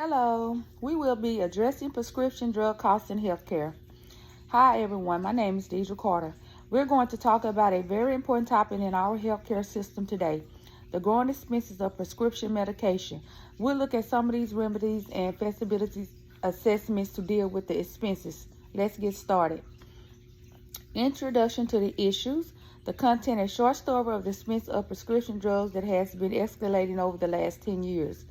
Hello, we will be addressing prescription drug costs in healthcare. Hi everyone, my name is Deidre Carter. We're going to talk about a very important topic in our healthcare system today, the growing expenses of prescription medication. We'll look at some of these remedies and feasibility assessments to deal with the expenses. Let's get started. Introduction to the issues. The content, a short story of the expense of prescription drugs that has been escalating over the last 10 years.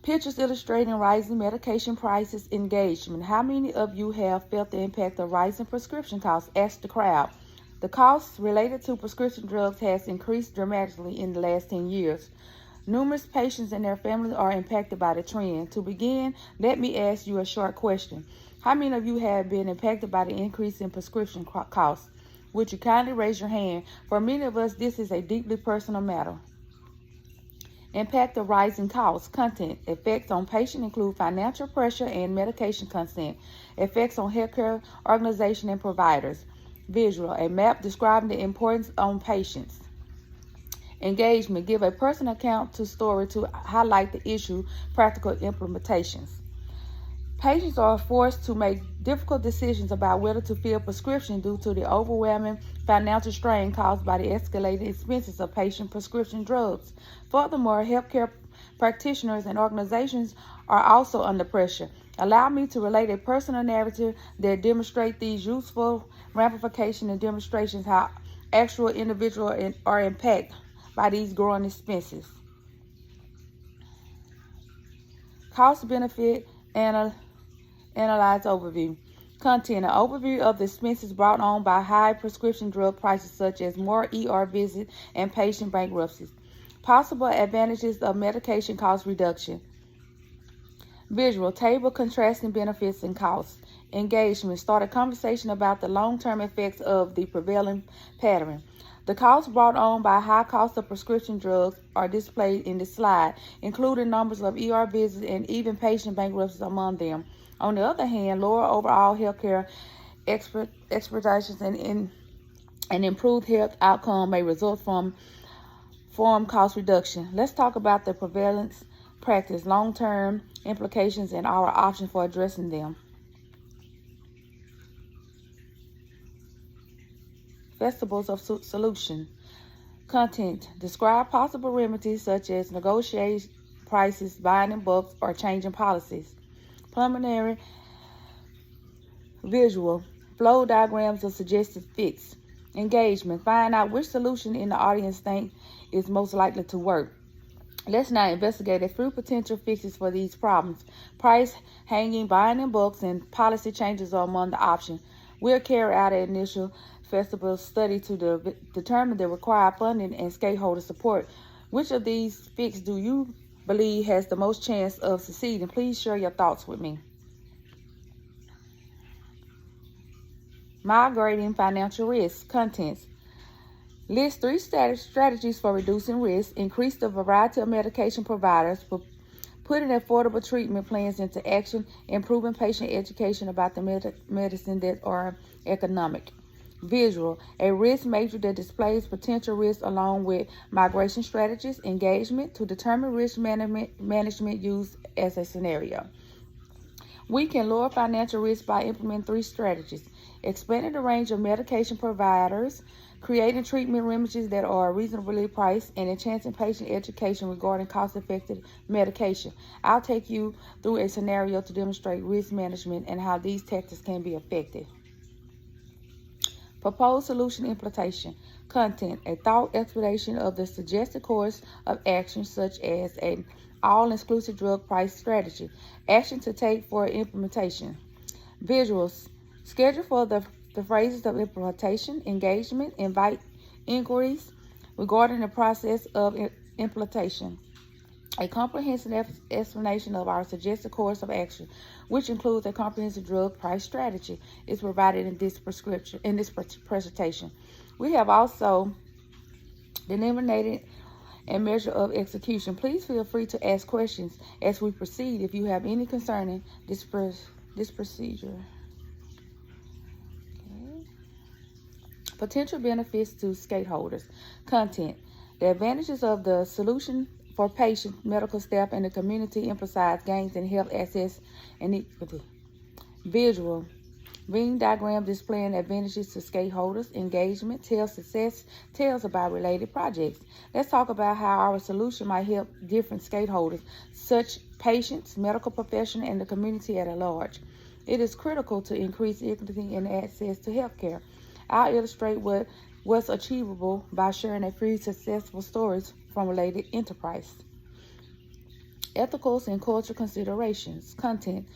Pictures illustrating rising medication prices. Engagement. How many of you have felt the impact of rising prescription costs? Ask the crowd. The costs related to prescription drugs has increased dramatically in the last 10 years. Numerous patients and their families are impacted by the trend. To begin, let me ask you a short question. How many of you have been impacted by the increase in prescription costs? Would you kindly raise your hand? For many of us, this is a deeply personal matter. Impact of rising costs. Content. Effects on patients include financial pressure and medication consent. Effects on healthcare organizations and providers. Visual. A map describing the importance on patients. Engagement. Give a personal account to story to highlight the issue. Practical implementations. Patients are forced to make difficult decisions about whether to fill prescriptions due to the overwhelming financial strain caused by the escalating expenses of patient prescription drugs. Furthermore, healthcare practitioners and organizations are also under pressure. Allow me to relate a personal narrative that demonstrates these useful ramifications and demonstrations how actual individuals are impacted by these growing expenses. Cost-benefit analyze overview. Content. An overview of the expenses brought on by high prescription drug prices such as more ER visits and patient bankruptcies. Possible advantages of medication cost reduction. Visual. Table contrasting benefits and costs. Engagement. Start a conversation about the long-term effects of the prevailing pattern. The costs brought on by high cost of prescription drugs are displayed in this slide, including numbers of ER visits and even patient bankruptcies among them. On the other hand, lower overall healthcare expectations and improved health outcome may result from cost reduction. Let's talk about the prevalence practice, long-term implications, and our options for addressing them. Festivals of solution. Content. Describe possible remedies such as negotiating prices, buying in bulk, or changing policies. Preliminary visual. Flow diagrams of suggested fix. Engagement. Find out which solution in the audience think is most likely to work. Let's now investigate a few potential fixes for these problems. Price hanging, buying in bulks, and policy changes are among the options. We'll carry out an initial festival study to determine the required funding and stakeholder support. Which of these fixes do you believe has the most chance of succeeding? Please share your thoughts with me. Migrating financial risk. Contents. List 3 strategies for reducing risk. Increase the variety of medication providers. Putting affordable treatment plans into action. Improving patient education about the medicine that are economic. Visual. A risk matrix that displays potential risks along with migration strategies. Engagement to determine risk management used as a scenario. We can lower financial risk by implementing 3 strategies. Expanding the range of medication providers, creating treatment remedies that are reasonably priced, and enhancing patient education regarding cost-effective medication. I'll take you through a scenario to demonstrate risk management and how these tactics can be effective. Proposed solution implementation. Content. A thought explanation of the suggested course of action such as an all-inclusive drug price strategy. Action to take for implementation. Visuals. Schedule for the phases of implementation. Engagement. Invite inquiries regarding the process of implementation. A comprehensive explanation of our suggested course of action, which includes a comprehensive drug price strategy, is provided in this presentation. We have also delineated a measure of execution. Please feel free to ask questions as we proceed if you have any concerning this procedure. Okay. Potential benefits to stakeholders. Content. The advantages of the solution for patients, medical staff, and the community emphasize gains in health access and equity. Visual. Venn diagram displaying advantages to stakeholders. Engagement tells success tells about related projects. Let's talk about how our solution might help different stakeholders, such patients, medical professionals, and the community at large. It is critical to increase equity and access to healthcare. I'll illustrate what's achievable by sharing a few successful stories from related enterprise. Ethicals and cultural considerations. Content.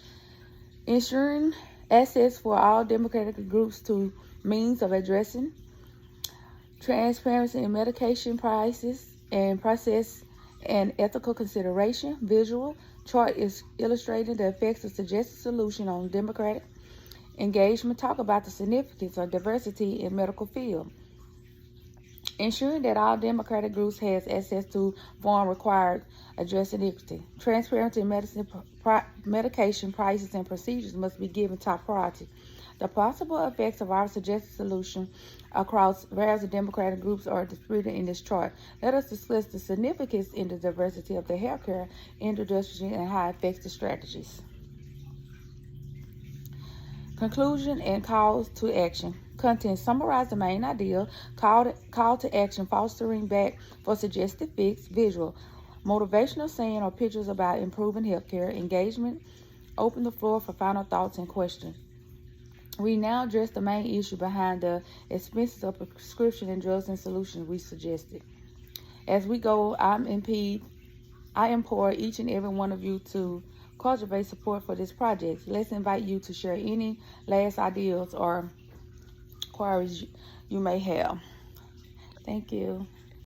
Ensuring access for all democratic groups to means of addressing. Transparency in medication prices and process and ethical consideration. Visual. Chart is illustrating the effects of suggested solution on democratic engagement. Talk about the significance of diversity in medical field. Ensuring that all democratic groups has access to form required addressing equity. Transparency in medication prices and procedures must be given top priority. The possible effects of our suggested solution across various democratic groups are displayed in this chart. Let us discuss the significance in the diversity of the healthcare industry and how it affects the strategies. Conclusion and calls to action. Content. Summarize the main idea. Call to action, fostering back for suggested fix. Visual. Motivational saying or pictures about improving healthcare. Engagement. Open the floor for final thoughts and questions. We now address the main issue behind the expenses of prescription and drugs and solutions we suggested. As we go, I implore each and every one of you to cultivate support for this project. Let's invite you to share any last ideas or queries you may have. Thank you.